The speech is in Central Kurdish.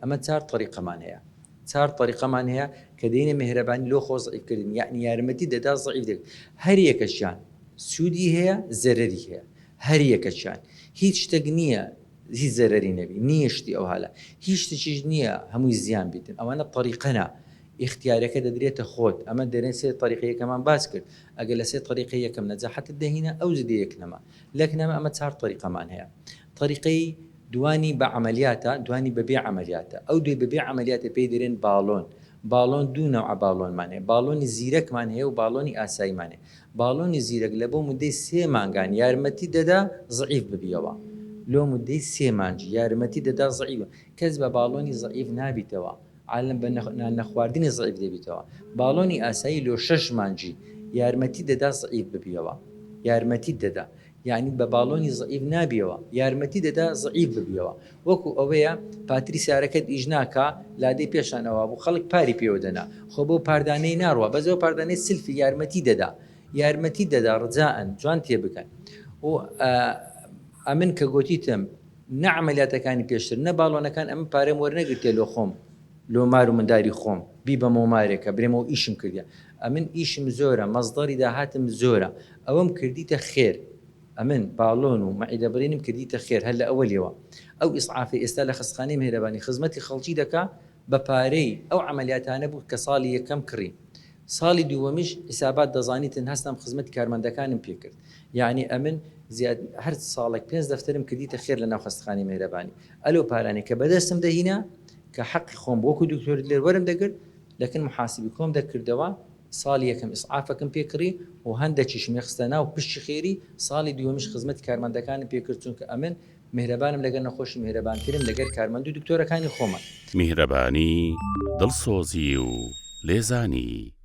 ئەمە چار طریقەمان هەیە. چار طریقەمان هەیە کە دێنێ مهرەبانی لۆ خۆ زعیفکردن، یعنی یارمەتی دەدا زعیف دەکرد. هەر یەکەشیان سوودی هەیە، زەرەری هەیە، هەر یەکەشیان هیچ شتێک نییە هیچ زەرەری نەبی، نییە شتی ئەو هەلە، هیچ شتێکیش نییە هەمووی زیان بیتن. ئەوانە طریقەنە، اختیارەکە دەدرێتە خۆت. ئەمە دەرێن سێ طریقە یەکەمان باس کرد. ئەگەر لە سێ طریقە یەکەم نەجاحەتت دەهینە ئەو زدی یەکنەما لەکنەمە ئەمە چار طریقەمان هەیە. طریقەی دوانی بە عملیاتە، دوانی بەبێ عملیاتە. ئەو دوێ بەبێ عملیاتە پێی دەرێن باڵۆن. باڵۆن دوو نەوع باڵۆنمان هەیە، باڵۆنی زیرەکمان هەیە و باڵۆنی ئاساییمان هەیە. باڵۆنی زیرەک لە بۆ مودەی 3 مانگان یارمەتی دەدا زعیف ببیەوە. لۆ مودەی 3 مانگی یارمەتی دەدا زعیف. کەس بە باڵۆنی زعیف نابیتەوە، عالم بە نەخواردنی زعیف دەبیتەوە. باڵۆنی ئاسایی لۆ 6 مانگی یارمەتی دەدا زعیف ببیەوە، یارمەتی دەدا، یعنی بە باڵۆنی زعیف نابیەوە، یارمەتی دەدا زعیف ببیەوە. وەکو ئەوەیە پاتری سیارەکەت ئیش ناکە لادەی پێشانەوە بوو خەڵک پاری پێوە دەنا، خۆ بۆ پاردانەی ناڕوە، بەزەوە پاردانەی سلفی یارمەتی دەدا، یارمەتی دەدا ڕجاءن جوان تێ بکەن. و ئەمن کە گوتیتم نە عملیاتەکانی پێشتر نە باڵۆنەکان ئەمە پارەم وەرنەگرتێ لۆ خۆم، لۆ مار و منداری خۆم بی بە مۆمارێکە برێمەوە ئیشم کردە. ئەمن ئیشم زۆرە، مەزدەری داهاتم زۆرە، ئەوەم کردیتە خێر. ئەمن باڵۆن و مەعیدە بڕینم کردیتە خێر هەر لە ئەوەلیەوە. ئەو ئیسعافی ئێستا لە خستخانەی مهرەبانی خزمەتی خەڵکی دەکا بە پارەی ئەو عملیاتانە بوو کە ساڵی یەکەم کڕی. ساڵی دووەمیش حسابات دەزانیتن هەستم خزمەتی کارمەندەکانم پێ کرد. یعنی ئەمن زیاد هەر ساڵێک 5 دەفتەرم کردیتە خێر لە ناو خستخانەی مهرەبانی. ئەلۆ پارانێک کە بەدەستم دەهینە کە حەقی خۆم بۆکو دکتۆر لێر وەرم دەگرت، لەکن محاسبی کۆم دەکردەوە. ساڵی یەکەم ئیسعافەکەم پێکڕی و هەندێکیشم خستە ناو پشتی خێری. ساڵی دووەمیش خزمەتی کارمەندەکانم پێکرد، چونکە ئەمن مهرەبانم لەگەر نەخۆشی مهرەبانترم لەگەر کارمەند و دکتۆرەکانی خۆمان. میهرەبانی دڵسۆزی و لێزانی.